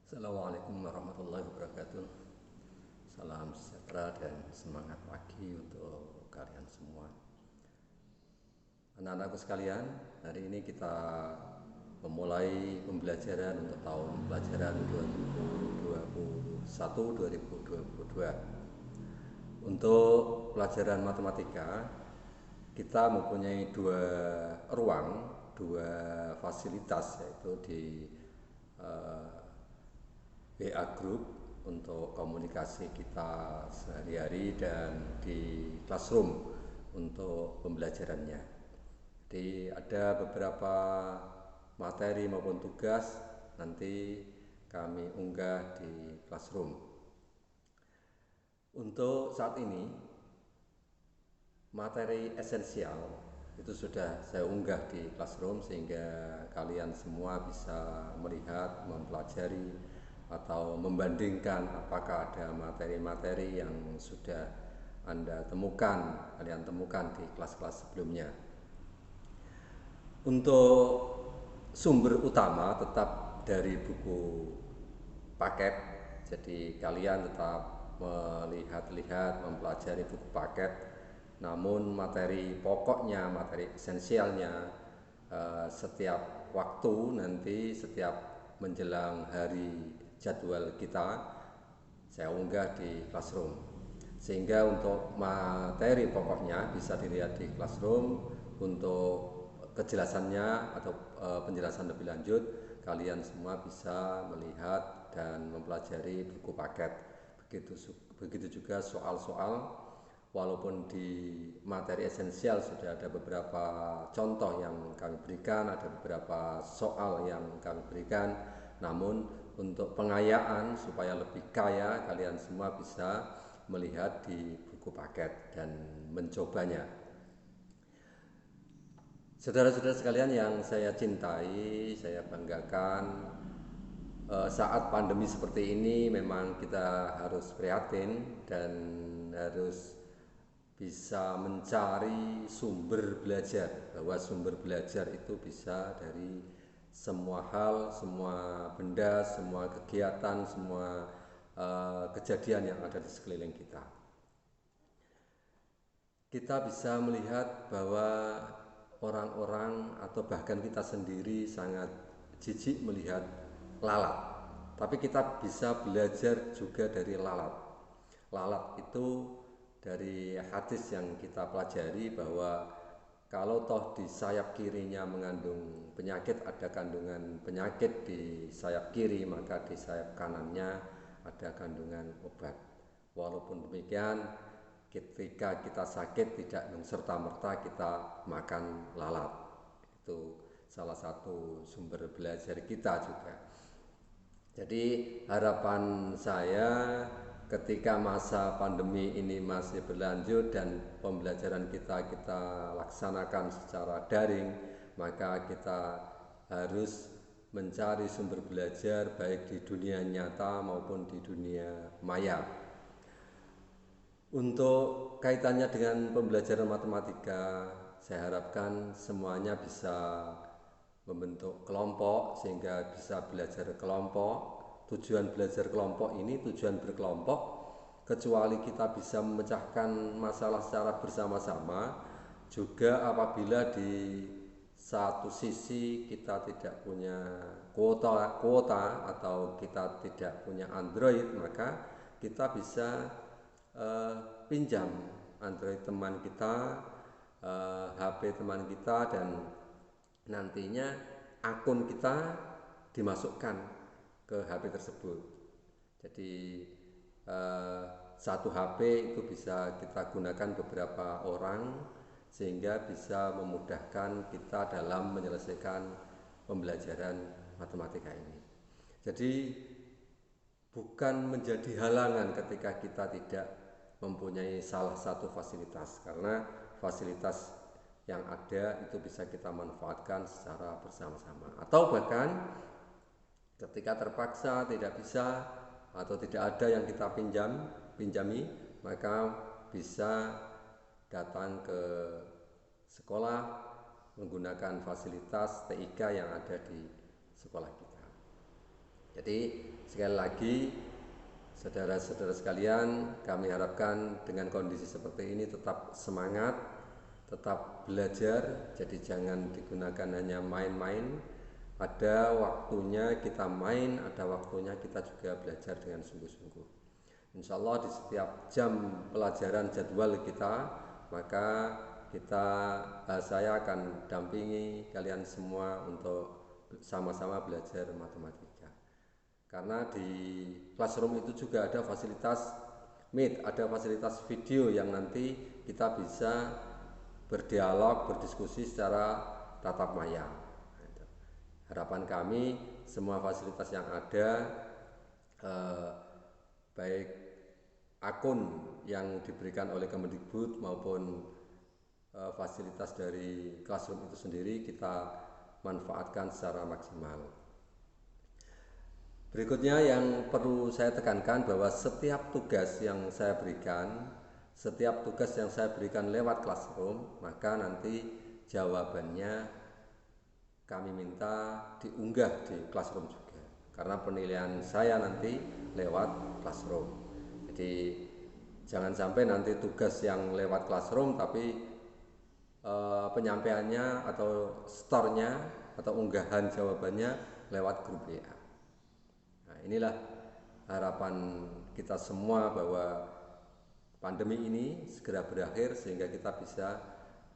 Assalamualaikum warahmatullahi wabarakatuh. Salam sejahtera dan semangat pagi untuk kalian semua. Anak-anakku sekalian, hari ini kita memulai pembelajaran untuk tahun pelajaran 2021-2022. Untuk pelajaran matematika, kita mempunyai dua ruang, dua fasilitas, yaitu di WA Group untuk komunikasi kita sehari-hari dan di classroom untuk pembelajarannya. Jadi ada beberapa materi maupun tugas nanti kami unggah di classroom. Untuk saat ini materi esensial itu sudah saya unggah di classroom sehingga kalian semua bisa melihat, mempelajari atau membandingkan apakah ada materi-materi yang sudah kalian temukan di kelas-kelas sebelumnya. Untuk sumber utama tetap dari buku paket, jadi kalian tetap melihat-lihat, mempelajari buku paket. Namun materi pokoknya, materi esensialnya setiap waktu nanti, setiap menjelang hari jadwal kita, saya unggah di classroom. Sehingga untuk materi pokoknya bisa dilihat di classroom. Untuk kejelasannya atau penjelasan lebih lanjut, kalian semua bisa melihat dan mempelajari buku paket. Begitu juga soal-soal, walaupun di materi esensial sudah ada beberapa contoh yang kami berikan, ada beberapa soal yang kami berikan, namun untuk pengayaan supaya lebih kaya, kalian semua bisa melihat di buku paket dan mencobanya. Saudara-saudara sekalian yang saya cintai, saya banggakan, saat pandemi seperti ini memang kita harus prihatin dan harus bisa mencari sumber belajar, bahwa sumber belajar itu bisa dari semua hal, semua benda, semua kegiatan, semua kejadian yang ada di sekeliling kita. Kita bisa melihat bahwa orang-orang atau bahkan kita sendiri sangat jijik melihat lalat. Tapi kita bisa belajar juga dari lalat. Lalat itu dari hadis yang kita pelajari bahwa kalau toh di sayap kirinya mengandung penyakit, ada kandungan penyakit di sayap kiri, maka di sayap kanannya ada kandungan obat. Walaupun demikian, ketika kita sakit tidak serta-merta kita makan lalat. Itu salah satu sumber belajar kita juga. Jadi harapan saya ketika masa pandemi ini masih berlanjut dan pembelajaran kita laksanakan secara daring, maka kita harus mencari sumber belajar baik di dunia nyata maupun di dunia maya. Untuk kaitannya dengan pembelajaran matematika, saya harapkan semuanya bisa membentuk kelompok sehingga bisa belajar kelompok. Tujuan belajar kelompok ini tujuan berkelompok, kecuali kita bisa memecahkan masalah secara bersama-sama, juga apabila di satu sisi kita tidak punya kuota atau kita tidak punya Android, maka kita bisa pinjam Android teman kita, HP teman kita, dan nantinya akun kita dimasukkan ke HP tersebut. Jadi satu HP itu bisa kita gunakan beberapa orang sehingga bisa memudahkan kita dalam menyelesaikan pembelajaran matematika ini. Jadi bukan menjadi halangan ketika kita tidak mempunyai salah satu fasilitas, karena fasilitas yang ada itu bisa kita manfaatkan secara bersama-sama. Atau bahkan ketika terpaksa tidak bisa atau tidak ada yang kita pinjami, maka bisa datang ke sekolah menggunakan fasilitas TIK yang ada di sekolah kita. Jadi sekali lagi saudara-saudara sekalian, kami harapkan dengan kondisi seperti ini tetap semangat, tetap belajar. Jadi jangan digunakan hanya main-main. Ada waktunya kita main, ada waktunya kita juga belajar dengan sungguh-sungguh. Insya Allah di setiap jam pelajaran jadwal kita, maka saya akan dampingi kalian semua untuk sama-sama belajar matematika. Karena di classroom itu juga ada fasilitas Meet, ada fasilitas video yang nanti kita bisa berdialog, berdiskusi secara tatap maya. Harapan kami semua fasilitas yang ada, baik akun yang diberikan oleh Kemendikbud maupun fasilitas dari classroom itu sendiri kita manfaatkan secara maksimal. Berikutnya yang perlu saya tekankan bahwa setiap tugas yang saya berikan lewat classroom, maka nanti jawabannya kami minta diunggah di classroom juga. Karena penilaian saya nanti lewat classroom. Jadi jangan sampai nanti tugas yang lewat classroom tapi penyampaiannya atau store-nya atau unggahan jawabannya lewat grup WA. Inilah harapan kita semua bahwa pandemi ini segera berakhir sehingga kita bisa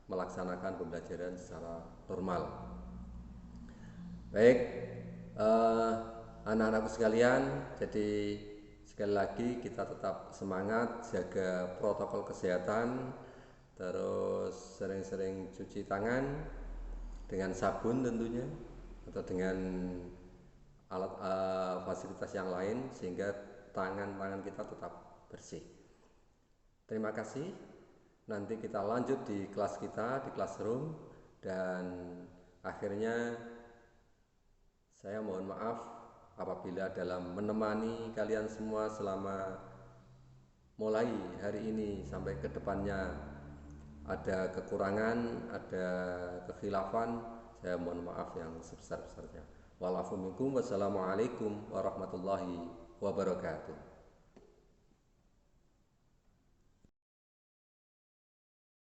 melaksanakan pembelajaran secara normal. Baik, anak-anakku sekalian, jadi sekali lagi kita tetap semangat, jaga protokol kesehatan, terus sering-sering cuci tangan dengan sabun tentunya, atau dengan alat fasilitas yang lain sehingga tangan-tangan kita tetap bersih. Terima kasih. Nanti kita lanjut di kelas kita, di classroom, dan akhirnya saya mohon maaf apabila dalam menemani kalian semua selama mulai hari ini sampai ke depannya ada kekurangan, ada kekhilafan, saya mohon maaf yang sebesar-besarnya. Wassalamualaikum warahmatullahi wabarakatuh.